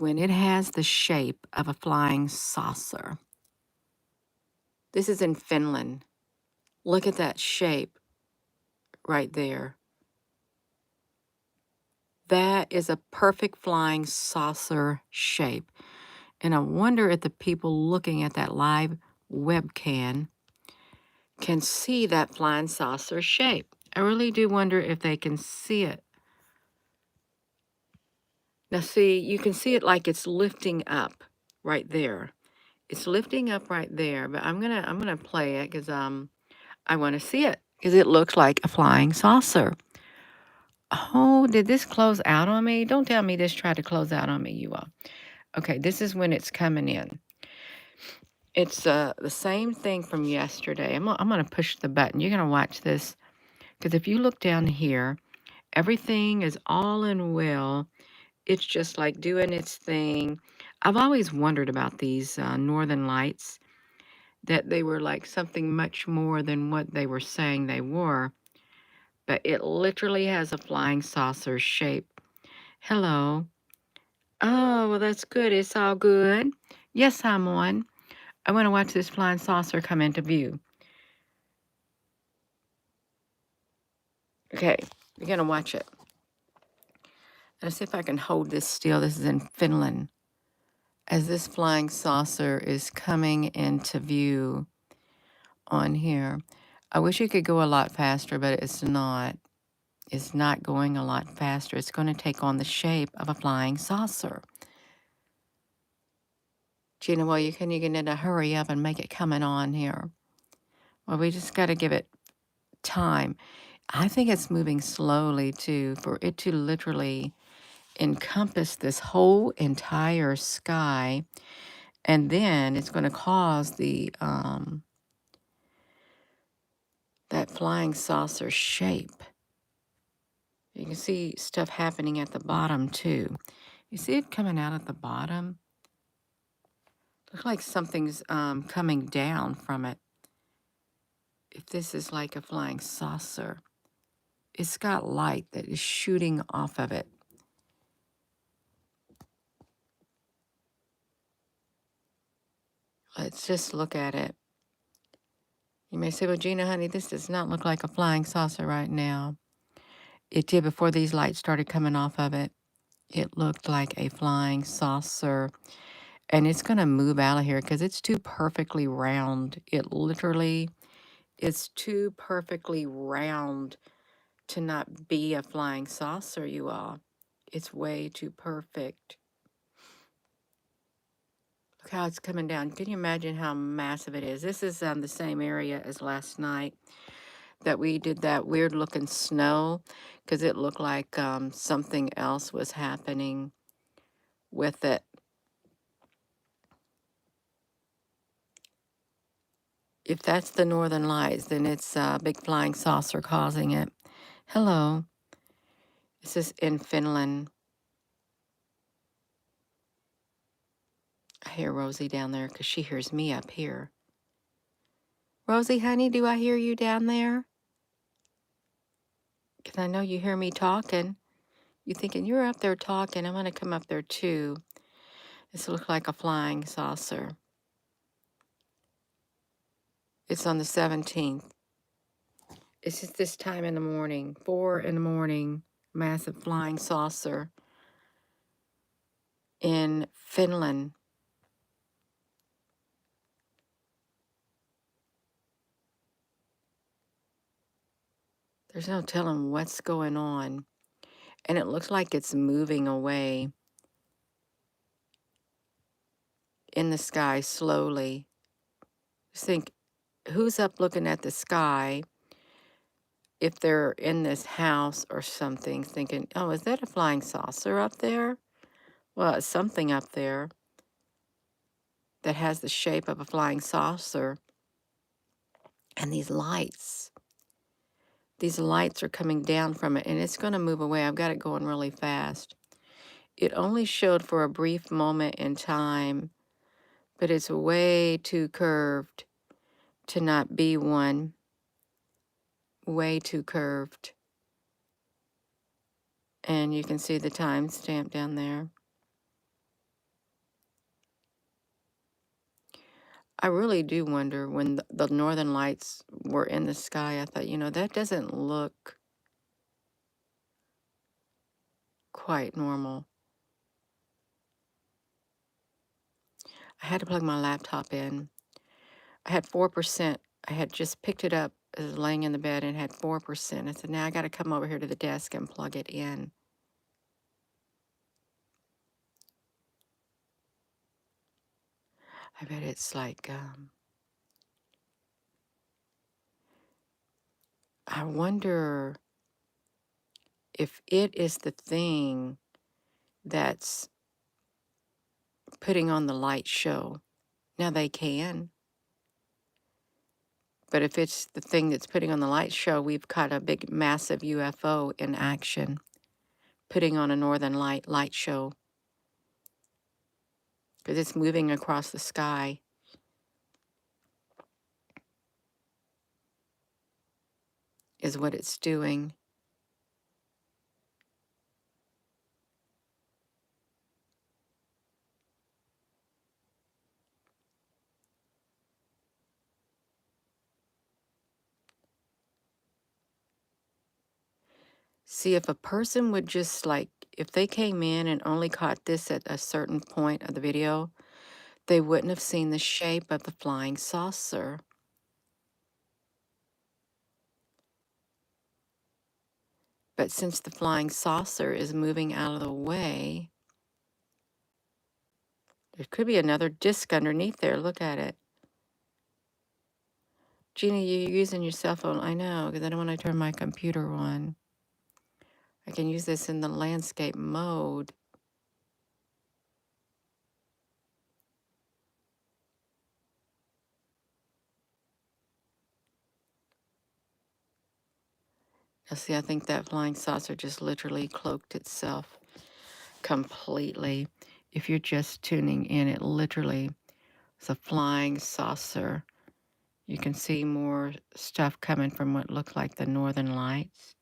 when it has the shape of a flying saucer. This is in Finland. Look at that shape right there. That is a perfect flying saucer shape. And I wonder if the people looking at that live webcam can see that flying saucer shape. I really do wonder if they can see it. Now see, you can see it like it's lifting up right there. It's lifting up right there, but I'm gonna play it because I want to see it because it looks like a flying saucer. Oh, did this close out on me? Don't tell me this tried to close out on me, you all. Okay, this is when it's coming in. It's the same thing from yesterday. I'm going to push the button. You're going to watch this because if you look down here, everything is all in well. It's just like doing its thing. I've always wondered about these northern lights, that they were like something much more than what they were saying they were. But it literally has a flying saucer shape. Hello. Oh, well, that's good. It's all good. Yes, I'm on. I want to watch this flying saucer come into view. Okay, we're going to watch it. Let's see if I can hold this still. This is in Finland. As this flying saucer is coming into view on here. I wish it could go a lot faster, but it's not. It's not going a lot faster. It's going to take on the shape of a flying saucer. Gina, well, you're going to need to hurry up and make it coming on here. Well, we just got to give it time. I think it's moving slowly, too, for it to literally encompass this whole entire sky. And then it's going to cause the that flying saucer shape. You can see stuff happening at the bottom, too. You see it coming out at the bottom? Looks like something's coming down from it. If this is like a flying saucer, it's got light that is shooting off of it. Let's just look at it. You may say, well, Gina, honey, this does not look like a flying saucer right now. It did before these lights started coming off of it. It looked like a flying saucer. And it's going to move out of here because it's too perfectly round. It literally is too perfectly round to not be a flying saucer, you all. It's way too perfect. Look how it's coming down. Can you imagine how massive it is? This is the same area as last night that we did that weird looking snow because it looked like something else was happening with it. If that's the northern lights, then it's a big flying saucer causing it. Hello. This is in Finland. I hear Rosie down there because she hears me up here. Rosie, honey, do I hear you down there? Because I know you hear me talking. You're thinking, you're up there talking. I'm going to come up there too. This looks like a flying saucer. It's on the 17th. It's just this time in the morning, 4 in the morning, massive flying saucer in Finland. There's no telling what's going on. And it looks like it's moving away in the sky slowly. Just think, who's up looking at the sky if they're in this house or something, thinking, oh, is that a flying saucer up there? Well, it's something up there that has the shape of a flying saucer. And these lights are coming down from it, and it's going to move away. I've got it going really fast. It only showed for a brief moment in time, but it's way too curved to not be one. Way too curved. And you can see the timestamp down there. I really do wonder when the northern lights were in the sky, I thought, that doesn't look quite normal. I had to plug my laptop in. I had 4%. I had just picked it up as laying in the bed and had 4%. I said, now I got to come over here to the desk and plug it in. I bet it's like, I wonder if it is the thing that's putting on the light show. Now they can, but if it's the thing that's putting on the light show, we've got a big, massive UFO in action, putting on a northern light show, because it's moving across the sky. Is what it's doing. See, if a person would just if they came in and only caught this at a certain point of the video, they wouldn't have seen the shape of the flying saucer. But since the flying saucer is moving out of the way, there could be another disc underneath there. Look at it. Gina, you're using your cell phone. I know, because I don't want to turn my computer on. I can use this in the landscape mode. Now, see, I think that flying saucer just literally cloaked itself completely. If you're just tuning in, it literally is a flying saucer. You can see more stuff coming from what looked like the northern lights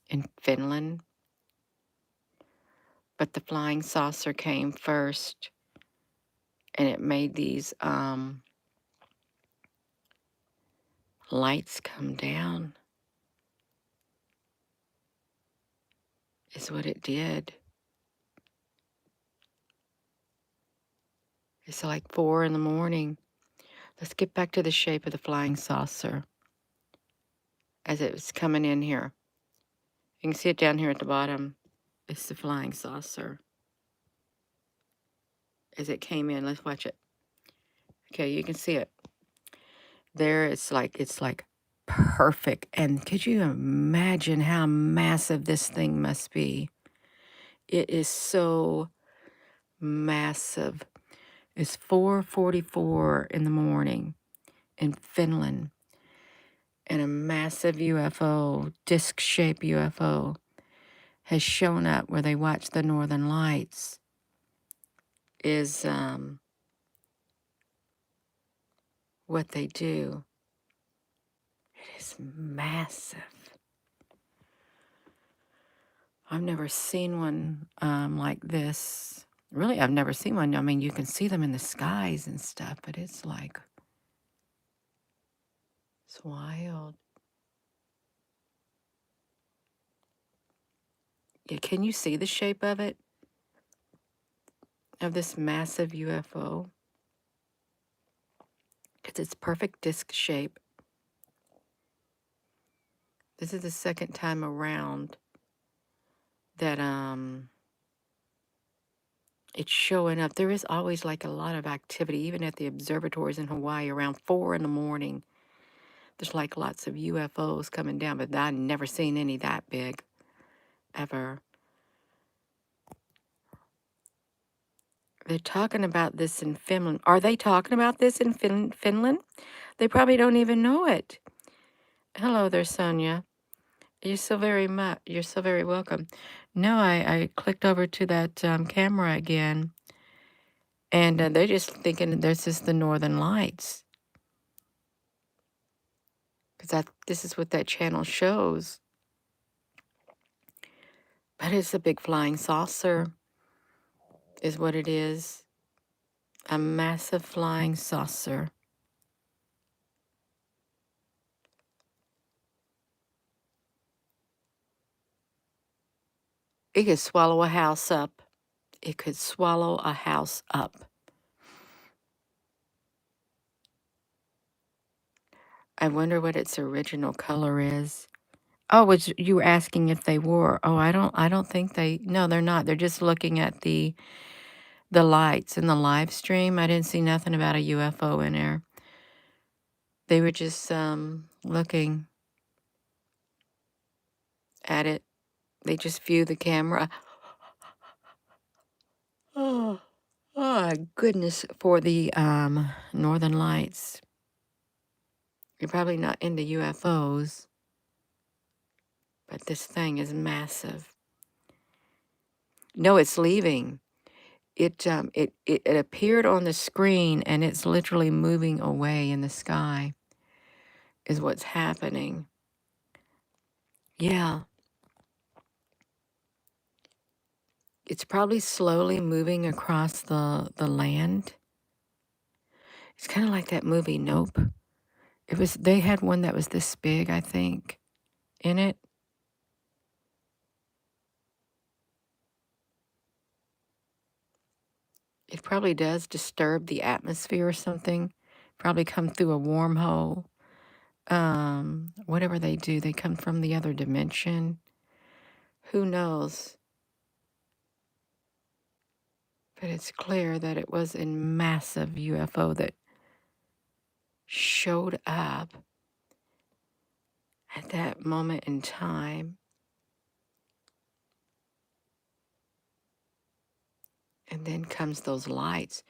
in Finland. But the flying saucer came first, and it made these lights come down, is what it did. It's like 4 in the morning. Let's get back to the shape of the flying saucer as it was coming in here. You can see it down here at the bottom. It's the flying saucer as it came in. Let's watch it. Okay, you can see it. There, it's like perfect. And could you imagine how massive this thing must be? It is so massive. It's 4:44 in the morning in Finland, and a massive UFO, disc-shaped UFO, has shown up where they watch the northern lights. Is what they do. It is massive. I've never seen one like this. Really, I've never seen one. I mean, you can see them in the skies and stuff, but it's like, it's wild. Yeah, can you see the shape of it? Of this massive UFO? Because it's perfect disc shape. This is the second time around that it's showing up. There is always like a lot of activity, even at the observatories in Hawaii around 4 in the morning. There's like lots of UFOs coming down, but I've never seen any that big, ever. They're talking about this in Finland. Are they talking about this in Finland? They probably don't even know it. Hello there, Sonia. You're so you're so very welcome. No, I clicked over to that camera again, and they're just thinking this is the Northern Lights. Because this is what that channel shows. But it's a big flying saucer, is what it is. A massive flying saucer. It could swallow a house up. It could swallow a house up. I wonder what its original color is. Oh, was you were asking if they were? Oh, I don't think they. No, they're not. They're just looking at the lights in the live stream. I didn't see nothing about a UFO in there. They were just looking at it. They just view the camera. Oh, oh goodness, for the Northern Lights. You're probably not into UFOs, but this thing is massive. No, it's leaving. It appeared on the screen and it's literally moving away in the sky is what's happening. Yeah. It's probably slowly moving across the land. It's kind of like that movie Nope. They had one that was this big, I think, in it. It probably does disturb the atmosphere or something. Probably come through a wormhole. Whatever they do, they come from the other dimension. Who knows? But it's clear that it was a massive UFO that showed up at that moment in time. And then comes those lights.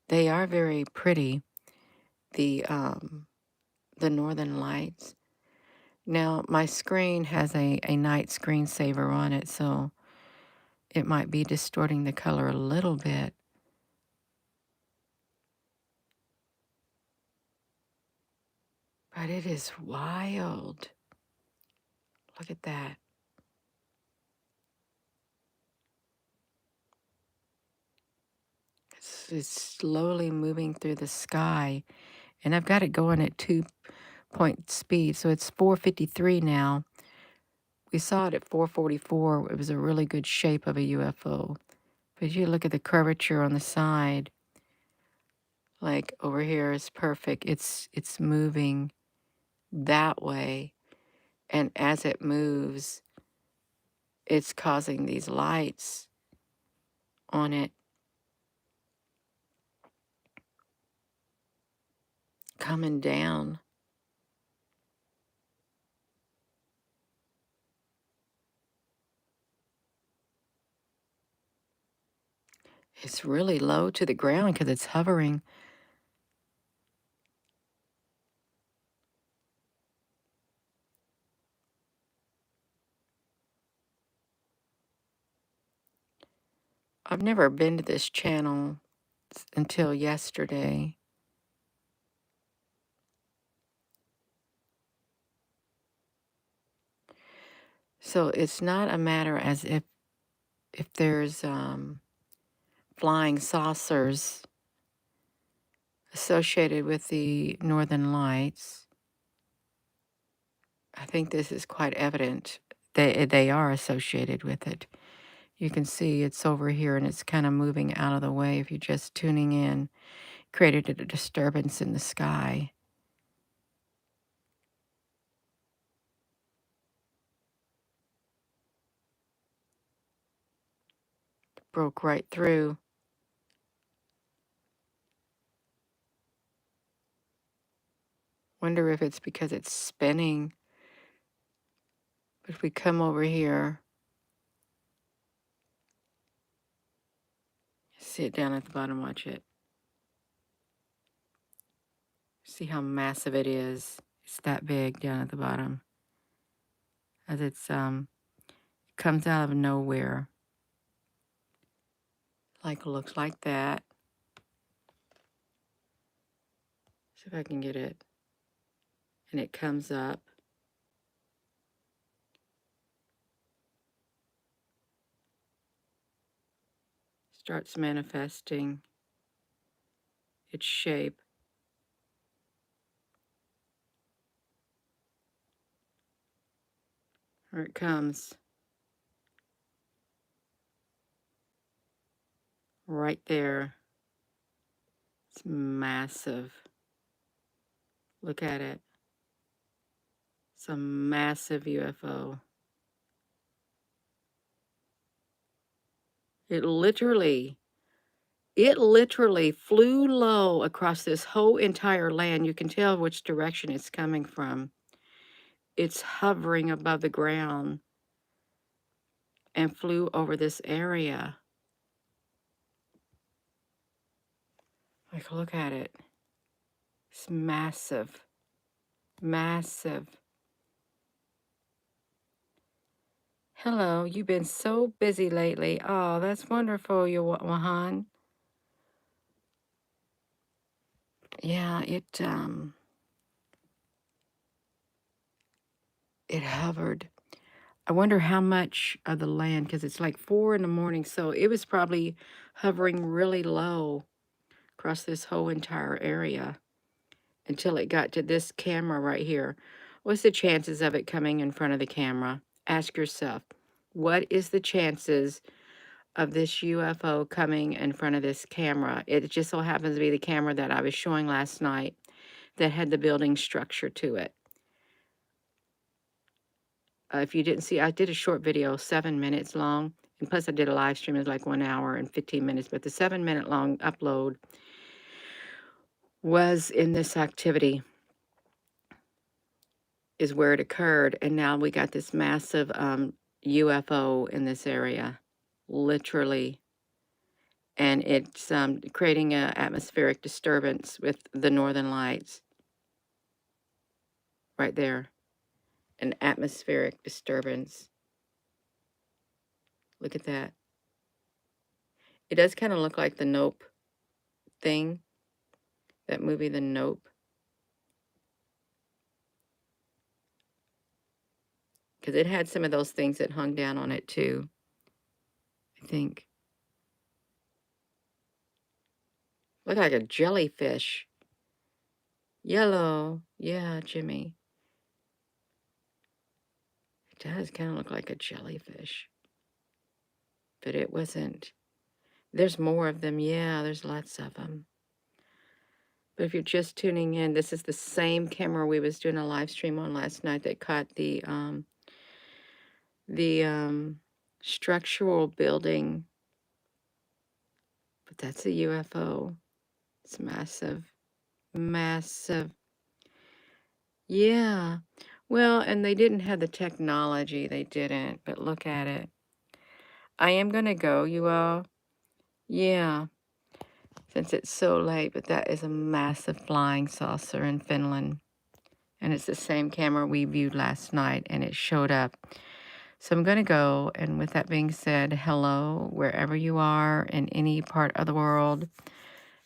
They are very pretty, the northern lights. Now my screen has a night screensaver on it, so it might be distorting the color a little bit. But it is wild. Look at that. It's slowly moving through the sky. And I've got it going at 2-point speed. So it's 4:53 now. We saw it at 4:44. It was a really good shape of a UFO. But you look at the curvature on the side, like over here is perfect. It's moving that way. And as it moves, it's causing these lights on it coming down. It's really low to the ground because it's hovering. I've never been to this channel until yesterday. So it's not a matter as if there's flying saucers associated with the Northern Lights. I think this is quite evident. They are associated with it. You can see it's over here and it's kind of moving out of the way. If you're just tuning in, created a disturbance in the sky. Broke right through. Wonder if it's because it's spinning. But if we come over here, see it down at the bottom, watch it. See how massive it is. It's that big down at the bottom. As it comes out of nowhere. Like looks like that. See if I can get it. And it comes up. Starts manifesting its shape. Here it comes. right there. It's massive. Look at it. It's a massive UFO. It literally flew low across this whole entire land. You can tell which direction it's coming from. It's hovering above the ground and flew over this area. Like, look at it. It's massive. Massive. Hello, you've been so busy lately. Oh, that's wonderful, Wahan. Yeah, it hovered. I wonder how much of the land, because it's like 4 in the morning, so it was probably hovering really low across this whole entire area until it got to this camera right here. What's the chances of it coming in front of the camera? Ask yourself, what is the chances of this UFO coming in front of this camera? It just so happens to be the camera that I was showing last night that had the building structure to it. If you didn't see, I did a short video, 7 minutes long, and plus I did a live stream. It was like 1 hour and 15 minutes, but the 7-minute long upload was in this activity, is where it occurred. And now we got this massive UFO in this area, literally. And it's creating an atmospheric disturbance with the northern lights right there. An atmospheric disturbance. Look at that. It does kind of look like the Nope thing, that movie, The Nope. Because it had some of those things that hung down on it too, I think. Look like a jellyfish. Yellow. Yeah, Jimmy. It does kind of look like a jellyfish. But it wasn't. There's more of them. Yeah, there's lots of them. But if you're just tuning in, this is the same camera we was doing a live stream on last night that caught the structural building. But that's a UFO. It's massive. Massive. Yeah. Well, and they didn't have the technology. They didn't. But look at it. I am going to go, you all. Yeah. Since it's so late. But that is a massive flying saucer in Finland. And it's the same camera we viewed last night. And it showed up. So I'm going to go. And with that being said, hello, wherever you are in any part of the world.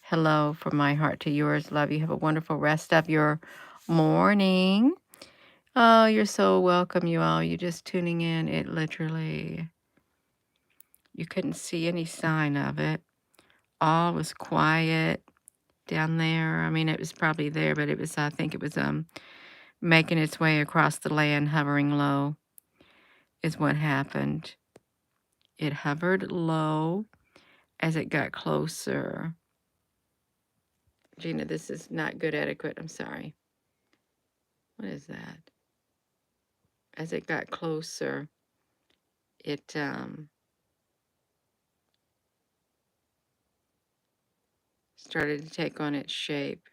Hello from my heart to yours. Love you. Have a wonderful rest of your morning. Oh, you're so welcome, you all. You're just tuning in. It literally, you couldn't see any sign of it. All was quiet down there. I mean, it was probably there, but it was, I think it was making its way across the land, hovering low is what happened. It hovered low as it got closer. Gina, this is not good etiquette. I'm sorry. What is that? As it got closer, it started to take on its shape.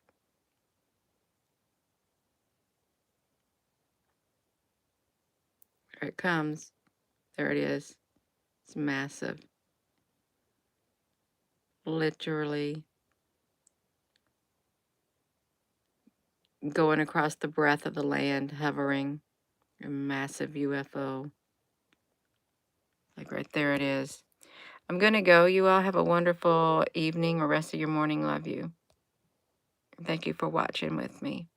There it comes. There it is. It's massive. Literally going across the breadth of the land, hovering. A massive UFO. Like right there it is. I'm going to go. You all have a wonderful evening or rest of your morning. Love you. Thank you for watching with me.